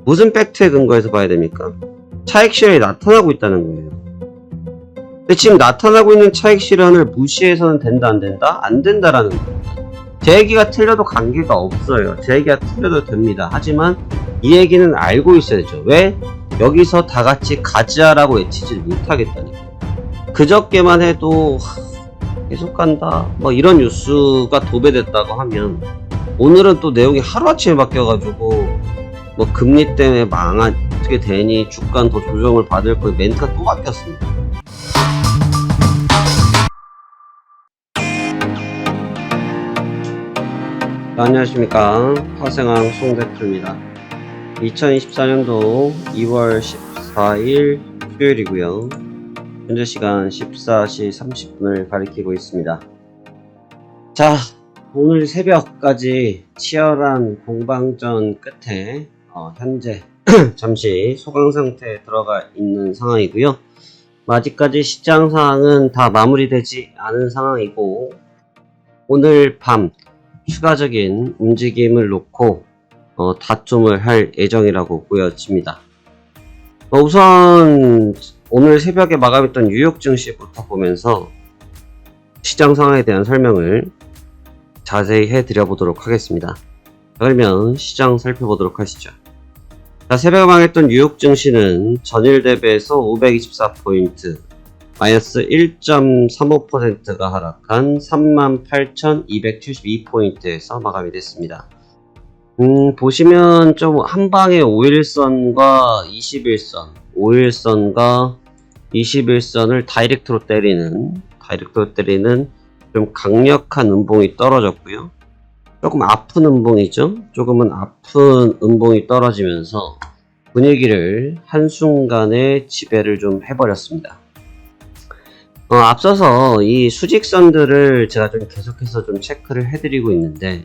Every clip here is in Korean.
무슨 팩트에 근거해서 봐야 됩니까? 차익 실현이 나타나고 있다는 거예요. 근데 지금 나타나고 있는 차익 실현을 무시해서는 된다 안 된다? 안 된다라는 거예요. 제 얘기가 틀려도 관계가 없어요. 제 얘기가 틀려도 됩니다. 하지만 이 얘기는 알고 있어야죠. 왜? 여기서 다 같이 가자라고 외치질 못하겠다니까. 그저께만 해도 계속 간다 뭐 이런 뉴스가 도배됐다고 하면 오늘은 또 내용이 하루아침에 바뀌어가지고 뭐 금리 때문에 망하게 되니 주가는 더 조정을 받을 거예요. 멘트가 또 바뀌었습니다. 안녕하십니까, 화생왕 송대표입니다. 2024년도 2월 14일 수요일이고요. 현재 시간 14시 30분을 가리키고 있습니다. 자, 오늘 새벽까지 치열한 공방전 끝에 현재 잠시 소강 상태에 들어가 있는 상황이고요. 아직까지 시장 상황은 다 마무리되지 않은 상황이고, 오늘 밤 추가적인 움직임을 놓고 다툼을 할 예정이라고 보여집니다. 우선 오늘 새벽에 마감했던 뉴욕 증시부터 보면서 시장 상황에 대한 설명을 자세히 해드려 보도록 하겠습니다. 그러면 시장 살펴보도록 하시죠. 자, 새벽에 마감했던 뉴욕 증시는 전일 대비해서 524포인트 마이너스 1.35%가 하락한 38,272포인트에서 마감이 됐습니다. 보시면 좀 한방에 5일선과 21선, 5일선과 21선을 다이렉트로 때리는 좀 강력한 음봉이 떨어졌고요. 조금 아픈 음봉이죠. 조금은 아픈 음봉이 떨어지면서 분위기를 한순간에 지배를 좀 해버렸습니다. 앞서서 이 수직선들을 제가 좀 계속해서 좀 체크를 해드리고 있는데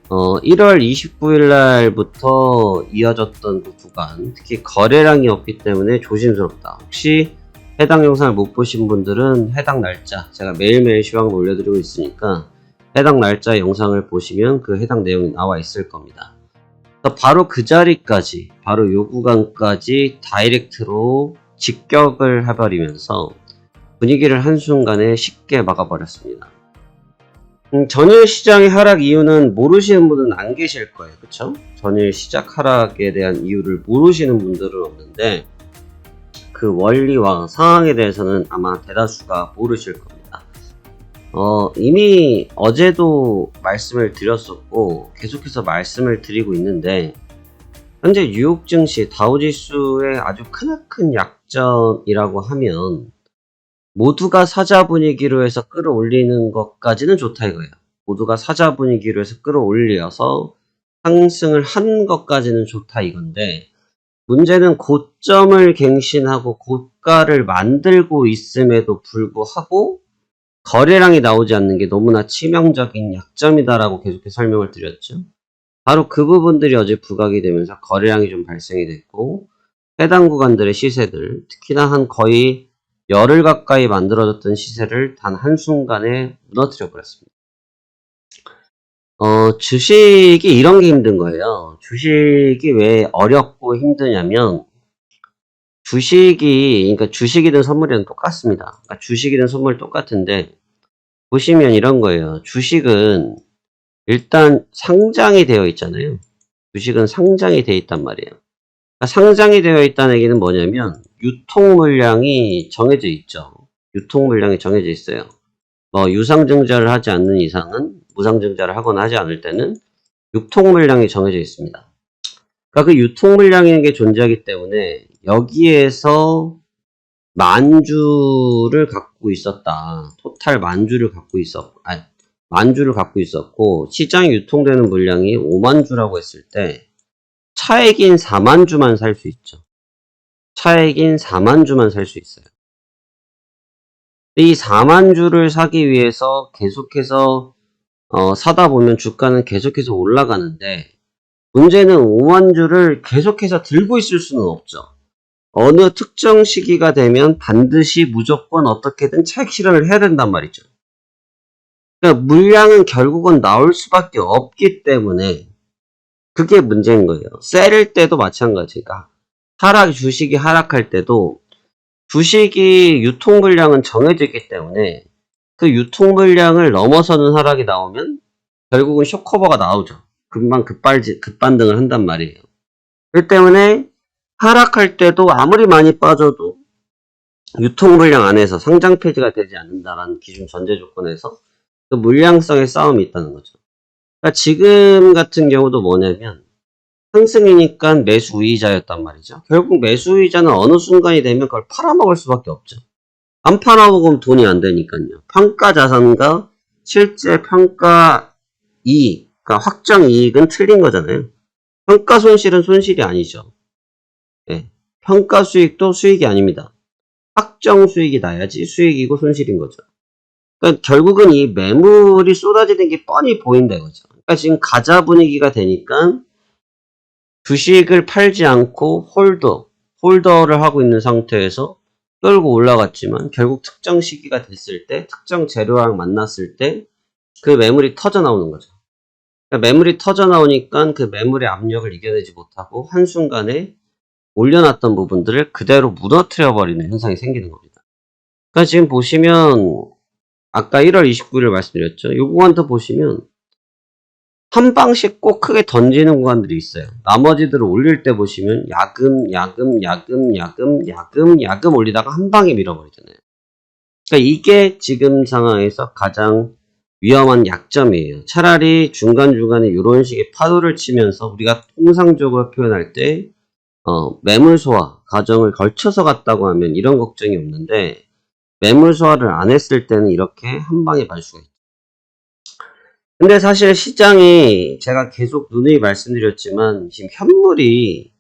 1월 29일 날부터 이어졌던 그 구간, 특히 거래량이 없기 때문에 조심스럽다. 혹시 해당 영상을 못 보신 분들은 해당 날짜, 제가 매일매일 시황을 올려드리고 있으니까 해당 날짜 영상을 보시면 그 해당 내용이 나와 있을 겁니다. 바로 그 자리까지, 바로 요 구간까지 다이렉트로 직격을 해버리면서 분위기를 한순간에 쉽게 막아버렸습니다. 전일 시장의 하락 이유는 모르시는 분은 안 계실 거예요. 그쵸? 전일 시작 하락에 대한 이유를 모르시는 분들은 없는데 그 원리와 상황에 대해서는 아마 대다수가 모르실 겁니다. 이미 어제도 말씀을 드렸었고 계속해서 말씀을 드리고 있는데 현재 뉴욕 증시 다우지수의 아주 크나큰 약점이라고 하면 모두가 사자 분위기로 해서 끌어올리는 것까지는 좋다 이거예요. 모두가 사자 분위기로 해서 끌어올려서 상승을 한 것까지는 좋다 이건데, 문제는 고점을 갱신하고 고가를 만들고 있음에도 불구하고 거래량이 나오지 않는 게 너무나 치명적인 약점이다라고 계속해서 설명을 드렸죠. 바로 그 부분들이 어제 부각이 되면서 거래량이 좀 발생이 됐고, 해당 구간들의 시세들, 특히나 한 거의 열흘 가까이 만들어졌던 시세를 단 한순간에 무너뜨려 버렸습니다. 주식이 이런 게 힘든 거예요. 주식이 왜 어렵고 힘드냐면, 그러니까 주식이든 선물이든 똑같습니다. 그러니까 주식이든 선물 똑같은데, 보시면 이런 거예요. 주식은 일단 상장이 되어 있잖아요. 주식은 상장이 되어 있단 말이에요. 그러니까 상장이 되어 있다는 얘기는 뭐냐면 유통 물량이 정해져 있죠. 유통 물량이 정해져 있어요. 유상증자를 하지 않는 이상은, 무상증자를 하거나 하지 않을 때는 유통 물량이 정해져 있습니다. 그러니까 그 유통 물량이라는 게 존재하기 때문에 여기에서 만주를 갖고 있었다. 토탈 만주를 갖고 있었고 시장에 유통되는 물량이 5만 주라고 했을 때 차액인 4만 주만 살 수 있죠. 차액인 4만 주만 살 수 있어요. 이 4만 주를 사기 위해서 계속해서 사다 보면 주가는 계속해서 올라가는데, 문제는 5만 주를 계속해서 들고 있을 수는 없죠. 어느 특정 시기가 되면 반드시 무조건 어떻게든 차익 실현을 해야 된단 말이죠. 그러니까 물량은 결국은 나올 수밖에 없기 때문에 그게 문제인 거예요. 셀일 때도 마찬가지가. 주식이 하락할 때도 주식이 유통 물량은 정해지기 때문에 그 유통 물량을 넘어서는 하락이 나오면 결국은 쇼커버가 나오죠. 금방 급반등을 한단 말이에요. 그 때문에 하락할 때도 아무리 많이 빠져도 유통 물량 안에서 상장 폐지가 되지 않는다라는 기준 전제 조건에서 그 물량성의 싸움이 있다는 거죠. 그러니까 지금 같은 경우도 뭐냐면 상승이니까 매수 우위자였단 말이죠. 결국 매수 우위자는 어느 순간이 되면 그걸 팔아먹을 수밖에 없죠. 안 팔아먹으면 돈이 안 되니까요. 평가 자산과 실제 평가 이익, 그러니까 확정 이익은 틀린 거잖아요. 평가 손실은 손실이 아니죠. 네. 평가 수익도 수익이 아닙니다. 확정 수익이 나야지 수익이고 손실인 거죠. 그러니까 결국은 이 매물이 쏟아지는 게 뻔히 보인다 이거죠. 그러니까 지금 가자 분위기가 되니까 주식을 팔지 않고 홀더를 하고 있는 상태에서 끌고 올라갔지만 결국 특정 시기가 됐을 때 특정 재료랑 만났을 때 그 매물이 터져 나오는 거죠. 그러니까 매물이 터져 나오니까 그 매물의 압력을 이겨내지 못하고 한순간에 올려놨던 부분들을 그대로 무너뜨려 버리는 현상이 생기는 겁니다. 그러니까 지금 보시면 아까 1월 29일을 말씀드렸죠. 이 구간도 보시면 한 방씩 꼭 크게 던지는 구간들이 있어요. 나머지들을 올릴 때 보시면 야금 올리다가 한 방에 밀어버리잖아요. 그러니까 이게 지금 상황에서 가장 위험한 약점이에요. 차라리 중간중간에 이런 식의 파도를 치면서 우리가 통상적으로 표현할 때 매물 소화 과정을 걸쳐서 갔다고 하면 이런 걱정이 없는데 매물 소화를 안 했을 때는 이렇게 한 방에 갈 수가 있죠. 근데 사실 시장이 제가 계속 누누이 말씀드렸지만 지금 현물이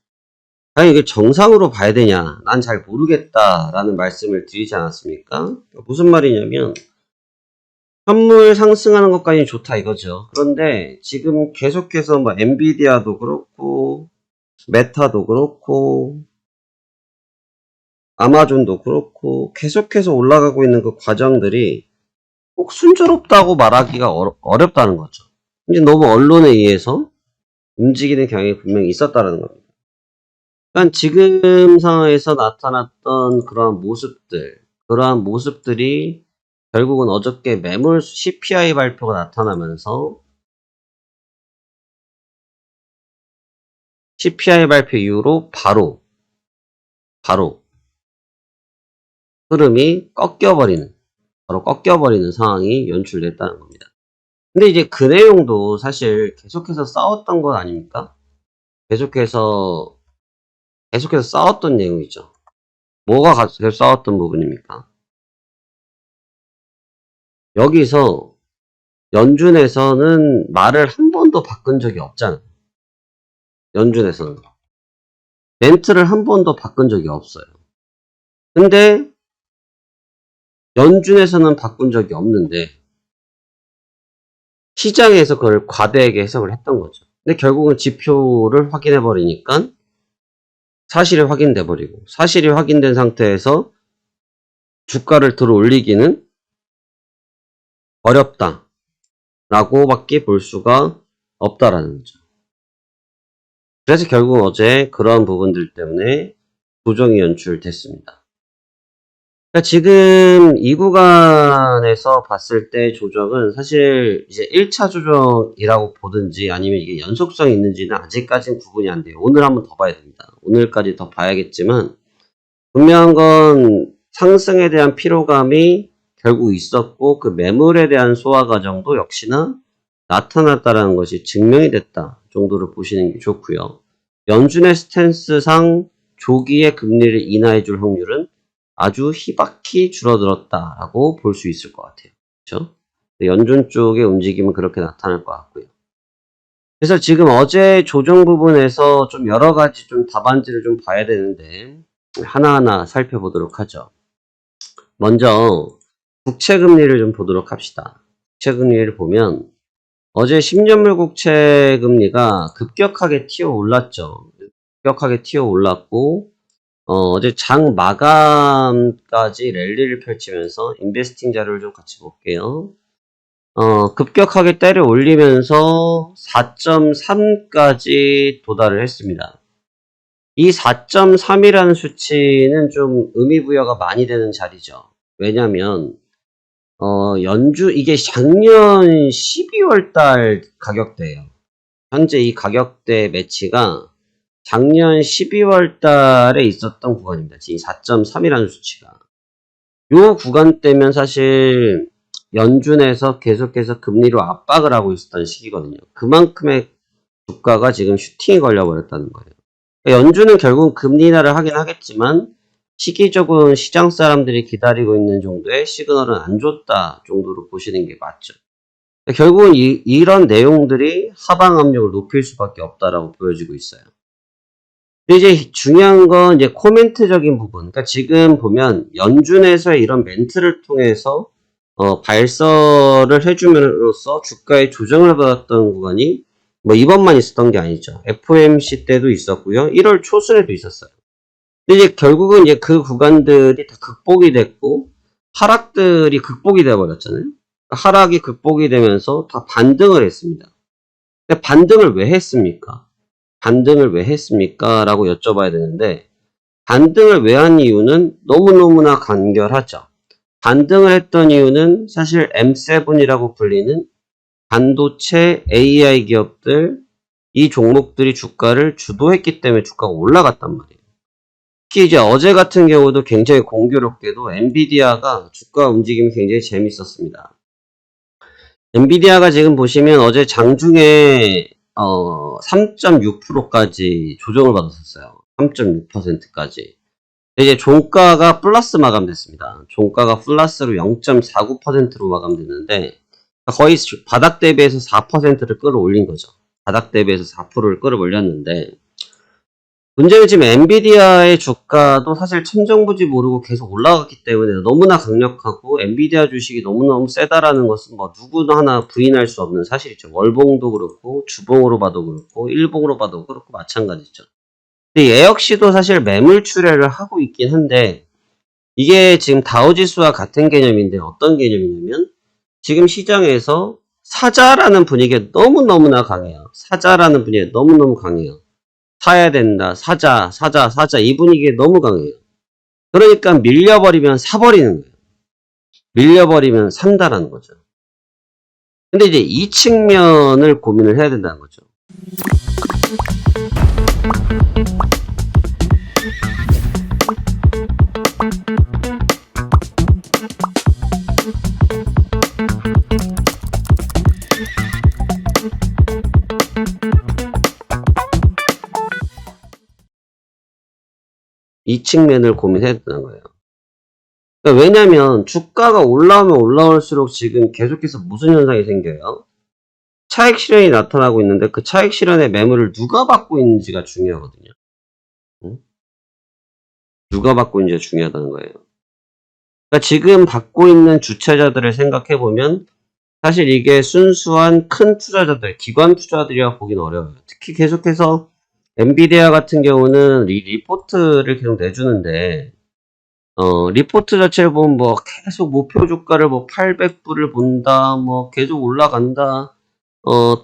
과연 이게 정상으로 봐야 되냐 난 잘 모르겠다라는 말씀을 드리지 않았습니까? 무슨 말이냐면 현물 상승하는 것까지는 좋다 이거죠. 그런데 지금 계속해서 뭐 엔비디아도 그렇고 메타도 그렇고 아마존도 그렇고 계속해서 올라가고 있는 그 과정들이 꼭 순조롭다고 말하기가 어렵다는 거죠. 근데 너무 언론에 의해서 움직이는 경향이 분명히 있었다는 겁니다. 그러니까 지금 상황에서 나타났던 그러한 모습들이 결국은 어저께 매물 CPI 발표가 나타나면서 CPI 발표 이후로 바로 흐름이 꺾여버리는 상황이 연출됐다는 겁니다. 근데 이제 그 내용도 사실 계속해서 싸웠던 것 아닙니까? 계속해서 싸웠던 내용이죠. 뭐가 계속 싸웠던 부분입니까? 여기서 연준에서는 말을 한 번도 바꾼 적이 없잖아요. 연준에서는 렌트를 한 번도 바꾼 적이 없어요. 근데 연준에서는 바꾼 적이 없는데 시장에서 그걸 과대하게 해석을 했던 거죠. 근데 결국은 지표를 확인해 버리니까 사실이 확인돼 버리고 사실이 확인된 상태에서 주가를 들어 올리기는 어렵다 라고밖에 볼 수가 없다라는 거죠. 그래서 결국 어제 그러한 부분들 때문에 조정이 연출됐습니다. 그러니까 지금 이 구간에서 봤을 때 조정은 사실 이제 1차 조정이라고 보든지 아니면 이게 연속성이 있는지는 아직까지는 구분이 안 돼요. 오늘 한번 더 봐야 됩니다. 오늘까지 더 봐야겠지만 분명한 건 상승에 대한 피로감이 결국 있었고 그 매물에 대한 소화 과정도 역시나 나타났다라는 것이 증명이 됐다 정도를 보시는 게 좋고요. 연준의 스탠스상 조기에 금리를 인하해 줄 확률은 아주 희박히 줄어들었다라고 볼 수 있을 것 같아요. 그렇죠? 연준 쪽의 움직임은 그렇게 나타날 것 같고요. 그래서 지금 어제 조정 부분에서 좀 여러 가지 좀 답안지를 좀 봐야 되는데 하나하나 살펴보도록 하죠. 먼저 국채금리를 좀 보도록 합시다. 국채금리를 보면 어제 10년물 국채금리가 급격하게 튀어 올랐죠. 급격하게 튀어 올랐고 어제 장 마감까지 랠리를 펼치면서 인베스팅 자료를 좀 같이 볼게요. 급격하게 때려 올리면서 4.3까지 도달을 했습니다. 이 4.3이라는 수치는 좀 의미부여가 많이 되는 자리죠. 왜냐면 이게 작년 12월 달 가격대예요. 현재 이 가격대 매치가 작년 12월 달에 있었던 구간입니다. 지금 4.3이라는 수치가. 요 구간대면 사실 연준에서 계속해서 금리로 압박을 하고 있었던 시기거든요. 그만큼의 주가가 지금 슈팅이 걸려버렸다는 거예요. 연준은 결국 금리 인하를 하긴 하겠지만 시기적으로 시장 사람들이 기다리고 있는 정도의 시그널은 안 줬다 정도로 보시는 게 맞죠. 결국은 이런 내용들이 하방 압력을 높일 수밖에 없다라고 보여지고 있어요. 근데 이제 중요한 건 이제 코멘트적인 부분. 그러니까 지금 보면 연준에서의 이런 멘트를 통해서 발설을 해줌으로써 주가의 조정을 받았던 구간이 뭐 이번만 있었던 게 아니죠. FOMC 때도 있었고요. 1월 초순에도 있었어요. 근데 이제 결국은 이제 그 구간들이 다 극복이 됐고 하락들이 극복이 되어버렸잖아요. 하락이 극복이 되면서 다 반등을 했습니다. 근데 반등을 왜 했습니까? 반등을 왜 했습니까? 라고 여쭤봐야 되는데 반등을 왜 한 이유는 너무너무나 간결하죠. 반등을 했던 이유는 사실 M7이라고 불리는 반도체 AI 기업들 이 종목들이 주가를 주도했기 때문에 주가가 올라갔단 말이에요. 특히 이제 어제 같은 경우도 굉장히 공교롭게도 엔비디아가 주가 움직임이 굉장히 재밌었습니다. 엔비디아가 지금 보시면 어제 장중에 3.6%까지 조정을 받았었어요. 3.6%까지. 이제 종가가 플러스 마감됐습니다. 종가가 플러스로 0.49%로 마감됐는데 거의 바닥 대비해서 4%를 끌어올린 거죠. 바닥 대비해서 4%를 끌어올렸는데 문제는 지금 엔비디아의 주가도 사실 천정부지 모르고 계속 올라갔기 때문에 너무나 강력하고 엔비디아 주식이 너무너무 세다라는 것은 뭐 누구나 하나 부인할 수 없는 사실이죠. 월봉도 그렇고 주봉으로 봐도 그렇고 일봉으로 봐도 그렇고 마찬가지죠. 근데 얘 역시도 사실 매물 출회를 하고 있긴 한데 이게 지금 다우지수와 같은 개념인데 어떤 개념이냐면 지금 시장에서 사자라는 분위기가 너무너무나 강해요. 사자라는 분위기가 너무너무 강해요. 사야 된다. 사자, 사자, 사자. 이 분위기에 너무 강해요. 그러니까 밀려버리면 사버리는 거예요. 밀려버리면 산다라는 거죠. 근데 이제 이 측면을 고민을 해야 된다는 거죠. 이 측면을 고민해야 된다는 거예요. 그러니까 왜냐면 주가가 올라오면 올라올수록 지금 계속해서 무슨 현상이 생겨요? 차익 실현이 나타나고 있는데 그 차익 실현의 매물을 누가 받고 있는지가 중요하거든요. 응? 누가 받고 있는지가 중요하다는 거예요. 그러니까 지금 받고 있는 주체자들을 생각해보면 사실 이게 순수한 큰 투자자들, 기관 투자들이라 보긴 어려워요. 특히 계속해서 엔비디아 같은 경우는 리포트를 계속 내주는데 리포트 자체를 보면 뭐 계속 목표 주가를 뭐 800불을 본다, 뭐 계속 올라간다,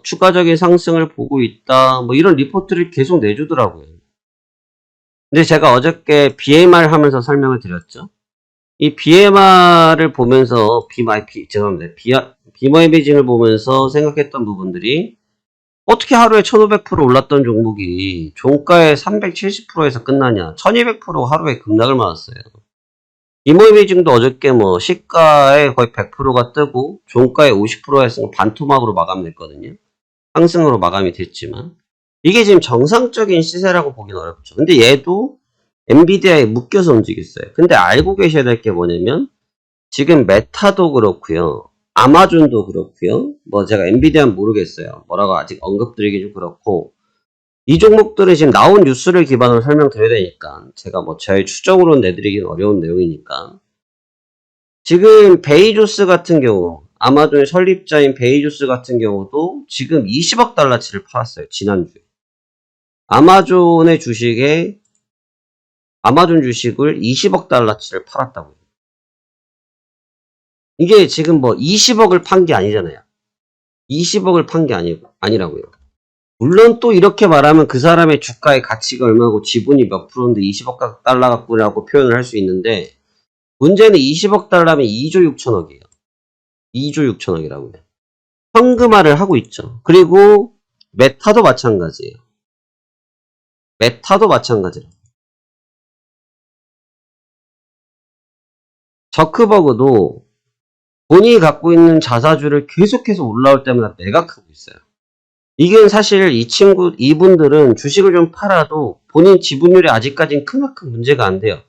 추가적인 상승을 보고 있다, 뭐 이런 리포트를 계속 내주더라고요. 근데 제가 어저께 BMR 하면서 설명을 드렸죠. 이 BMR을 보면서 죄송합니다. 비머이비징을 보면서 생각했던 부분들이 어떻게 하루에 1500% 올랐던 종목이 종가의 370%에서 끝나냐. 1200% 하루에 급락을 맞았어요. 비머이비징도 어저께 뭐 시가의 거의 100%가 뜨고 종가의 50%가 있으면 반토막으로 마감됐거든요. 상승으로 마감이 됐지만 이게 지금 정상적인 시세라고 보긴 어렵죠. 근데 얘도 엔비디아에 묶여서 움직였어요. 근데 알고 계셔야 될 게 뭐냐면 지금 메타도 그렇고요. 아마존도 그렇고요. 뭐 제가 엔비디아는 모르겠어요. 뭐라고 아직 언급드리기 좀 그렇고 이 종목들은 지금 나온 뉴스를 기반으로 설명드려야 되니까 제가 뭐 저희 추정으로 내드리기는 어려운 내용이니까 지금 베이조스 같은 경우 아마존의 설립자인 베이조스 같은 경우도 지금 20억 달러치를 팔았어요. 지난주에. 아마존 주식을 20억 달러치를 팔았다고요. 이게 지금 뭐 20억을 판 게 아니잖아요. 20억을 판 게 아니라고요. 물론 또 이렇게 말하면 그 사람의 주가의 가치가 얼마고 지분이 몇 프로인데 20억 달러 갖고라고 표현을 할 수 있는데, 문제는 20억 달러면 2조 6천억이에요. 2조 6천억이라고요. 현금화를 하고 있죠. 그리고 메타도 마찬가지예요. 메타도 마찬가지예요. 저크버그도 본인이 갖고 있는 자사주를 계속해서 올라올 때마다 매각하고 있어요. 이게 사실 이분들은 주식을 좀 팔아도 본인 지분율이 아직까지는 크나큰 문제가 안 돼요.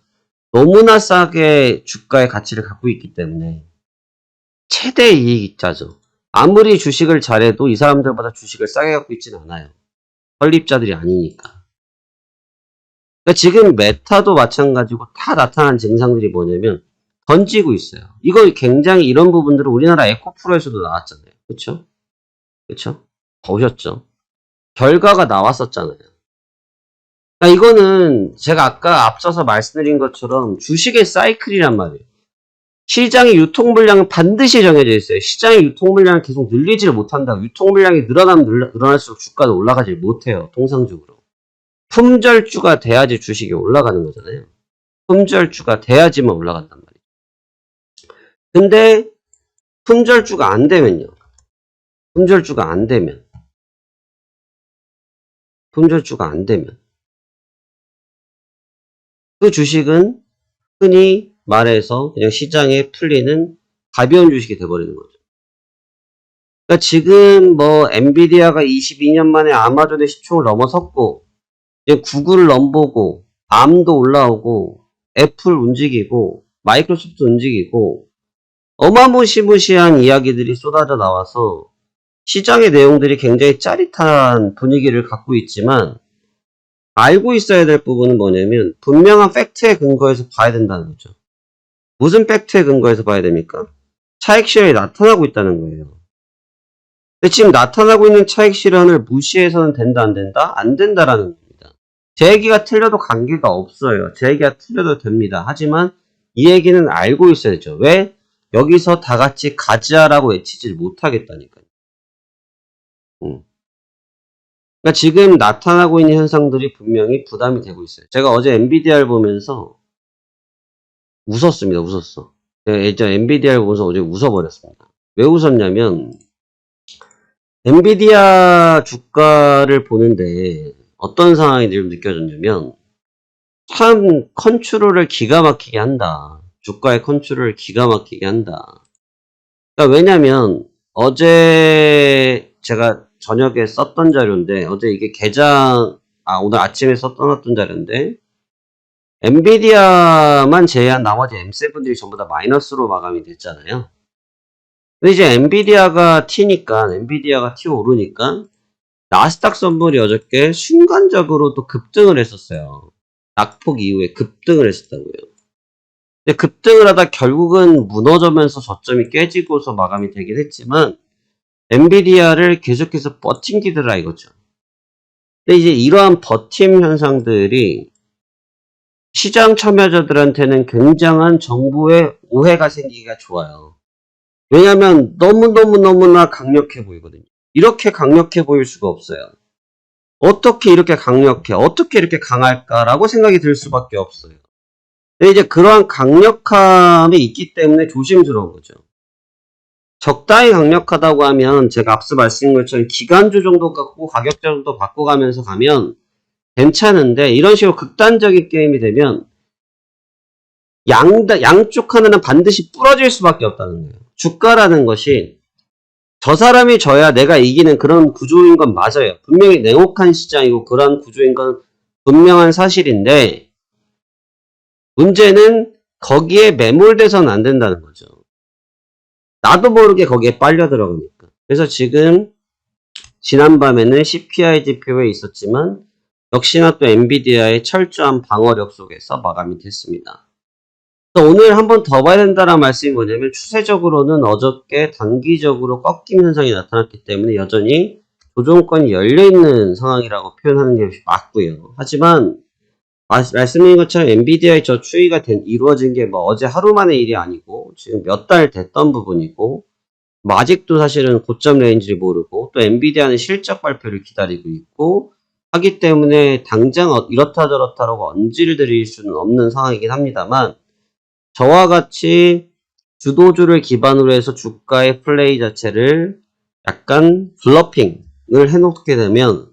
너무나 싸게 주가의 가치를 갖고 있기 때문에 최대 이익자죠. 아무리 주식을 잘해도 이 사람들보다 주식을 싸게 갖고 있지는 않아요. 설립자들이 아니니까. 그러니까 지금 메타도 마찬가지고 다 나타난 증상들이 뭐냐면 던지고 있어요. 이거 굉장히 이런 부분들은 우리나라 에코프로에서도 나왔잖아요. 그쵸? 그쵸? 보셨죠? 결과가 나왔었잖아요. 그러니까 이거는 제가 아까 앞서서 말씀드린 것처럼 주식의 사이클이란 말이에요. 시장의 유통 물량은 반드시 정해져 있어요. 시장의 유통 물량을 계속 늘리지를 못한다고. 유통 물량이 늘어나면 늘어날수록 주가도 올라가지 못해요. 통상적으로. 품절주가 돼야지 주식이 올라가는 거잖아요. 품절주가 돼야지만 올라간단 말이에요. 근데 품절주가 안 되면요. 품절주가 안 되면 그 주식은 흔히 말해서 그냥 시장에 풀리는 가벼운 주식이 돼버리는 거죠. 그러니까 지금 뭐 엔비디아가 22년 만에 아마존의 시총을 넘어섰고, 이제 구글을 넘보고, 암도 올라오고, 애플 움직이고, 마이크로소프트 움직이고, 어마무시무시한 이야기들이 쏟아져 나와서 시장의 내용들이 굉장히 짜릿한 분위기를 갖고 있지만, 알고 있어야 될 부분은 뭐냐면 분명한 팩트에 근거해서 봐야 된다는 거죠. 무슨 팩트에 근거해서 봐야 됩니까? 차익 실현이 나타나고 있다는 거예요. 근데 지금 나타나고 있는 차익 실현을 무시해서는 된다 안 된다? 안 된다라는 겁니다. 제 얘기가 틀려도 관계가 없어요. 제 얘기가 틀려도 됩니다. 하지만 이 얘기는 알고 있어야죠. 왜? 여기서 다 같이 가자라고 외치질 못하겠다니까요. 그러니까 지금 나타나고 있는 현상들이 분명히 부담이 되고 있어요. 제가 어제 엔비디아를 보면서 웃었습니다. 웃었어. 제가 예전 엔비디아를 보면서 어제 웃어버렸습니다. 왜 웃었냐면 엔비디아 주가를 보는데 어떤 상황이 좀 느껴졌냐면 참 컨트롤을 기가 막히게 한다. 주가의 컨트롤을 기가 막히게 한다. 그러니까 왜냐면 어제 제가 저녁에 썼던 자료인데 어제 이게 오늘 아침에 썼던 자료인데 엔비디아만 제외한 나머지 M7들이 전부 다 마이너스로 마감이 됐잖아요. 근데 이제 엔비디아가 T 오르니까 나스닥 선물이 어저께 순간적으로 또 급등을 했었어요. 낙폭 이후에 급등을 했었다고요. 근데 급등을 하다 결국은 무너지면서 저점이 깨지고서 마감이 되긴 했지만 엔비디아를 계속해서 버팅기더라 이거죠. 근데 이제 이러한 버팀 현상들이 시장 참여자들한테는 굉장한 정보의 오해가 생기기가 좋아요. 왜냐하면 너무나 강력해 보이거든요. 이렇게 강력해 보일 수가 없어요. 어떻게 이렇게 강력해? 어떻게 이렇게 강할까라고 생각이 들 수밖에 없어요. 근데 이제 그러한 강력함이 있기 때문에 조심스러운 거죠. 적당히 강력하다고 하면 제가 앞서 말씀드린 것처럼 기간주 정도 갖고 가격대 정도 바꿔가면서 가면 괜찮은데 이런 식으로 극단적인 게임이 되면 양쪽 하나는 반드시 부러질 수밖에 없다는 거예요. 주가라는 것이 저 사람이 져야 내가 이기는 그런 구조인 건 맞아요. 분명히 냉혹한 시장이고 그런 구조인 건 분명한 사실인데 문제는 거기에 매몰돼서는 안 된다는 거죠. 나도 모르게 거기에 빨려 들어가니까. 그래서 지금 지난밤에는 CPI 지표에 있었지만 역시나 또 엔비디아의 철저한 방어력 속에서 마감이 됐습니다. 오늘 한 번 더 봐야 된다는 말씀이 뭐냐면 추세적으로는 어저께 단기적으로 꺾임 현상이 나타났기 때문에 여전히 조정권이 열려있는 상황이라고 표현하는 게 맞고요. 하지만 말씀드린 것처럼 엔비디아의 저 추이가 이루어진 게 뭐 어제 하루 만의 일이 아니고 지금 몇 달 됐던 부분이고, 뭐 아직도 사실은 고점 레인지를 모르고 또 엔비디아는 실적 발표를 기다리고 있고 하기 때문에 당장 이렇다 저렇다라고 언지를 드릴 수는 없는 상황이긴 합니다만, 저와 같이 주도주를 기반으로 해서 주가의 플레이 자체를 약간 블러핑을 해놓게 되면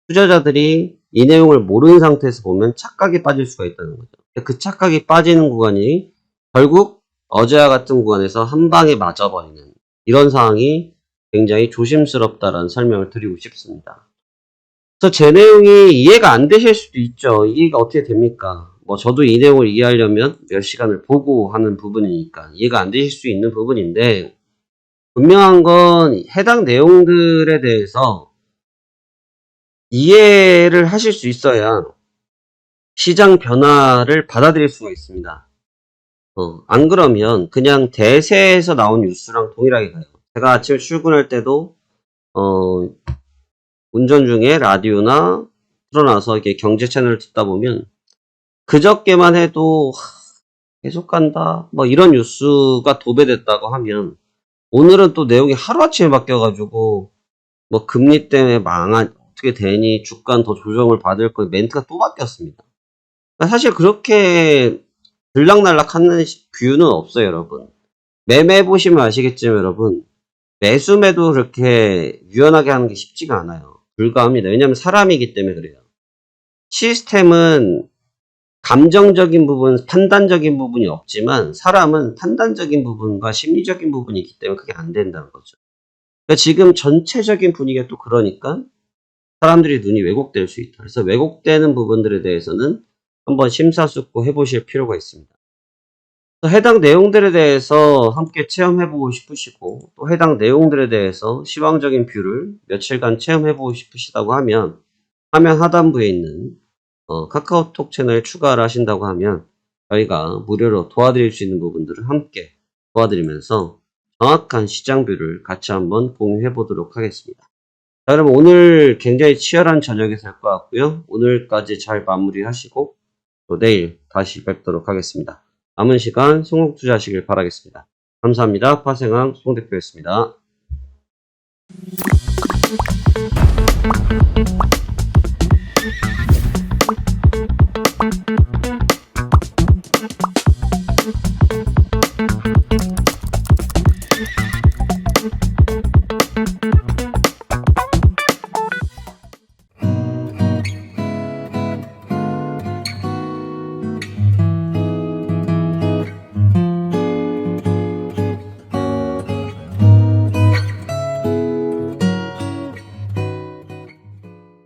투자자들이 이 내용을 모르는 상태에서 보면 착각에 빠질 수가 있다는 거죠. 그 착각이 빠지는 구간이 결국 어제와 같은 구간에서 한 방에 맞아버리는 이런 상황이 굉장히 조심스럽다라는 설명을 드리고 싶습니다. 그래서 제 내용이 이해가 안 되실 수도 있죠. 이해가 어떻게 됩니까? 뭐 저도 이 내용을 이해하려면 몇 시간을 보고 하는 부분이니까 이해가 안 되실 수 있는 부분인데, 분명한 건 해당 내용들에 대해서 이해를 하실 수 있어야 시장 변화를 받아들일 수가 있습니다. 안 그러면 그냥 대세에서 나온 뉴스랑 동일하게 가요. 제가 아침에 출근할 때도 운전 중에 라디오나 틀어놔서 이렇게 경제 채널을 듣다 보면 그저께만 해도 계속 간다 뭐 이런 뉴스가 도배됐다고 하면, 오늘은 또 내용이 하루아침에 바뀌어가지고 뭐 금리 때문에 어떻게 되니 주가는 더 조정을 받을 거, 멘트가 또 바뀌었습니다. 그러니까 사실 그렇게 들락날락 하는 뷰는 없어요, 여러분. 매매 보시면 아시겠지만 여러분, 매수매도 그렇게 유연하게 하는 게 쉽지가 않아요. 불가합니다. 왜냐하면 사람이기 때문에 그래요. 시스템은 감정적인 부분, 판단적인 부분이 없지만 사람은 판단적인 부분과 심리적인 부분이 있기 때문에 그게 안 된다는 거죠. 그러니까 지금 전체적인 분위기가 또 그러니까 사람들이 눈이 왜곡될 수 있다. 그래서 왜곡되는 부분들에 대해서는 한번 심사숙고 해보실 필요가 있습니다. 해당 내용들에 대해서 함께 체험해보고 싶으시고 또 해당 내용들에 대해서 시황적인 뷰를 며칠간 체험해보고 싶으시다고 하면 화면 하단부에 있는 카카오톡 채널 추가를 하신다고 하면 저희가 무료로 도와드릴 수 있는 부분들을 함께 도와드리면서 정확한 시장 뷰를 같이 한번 공유해 보도록 하겠습니다. 자, 여러분 오늘 굉장히 치열한 저녁이 될 것 같고요. 오늘까지 잘 마무리하시고 또 내일 다시 뵙도록 하겠습니다. 남은 시간 성공 투자하시길 바라겠습니다. 감사합니다. 파생왕 송 대표였습니다.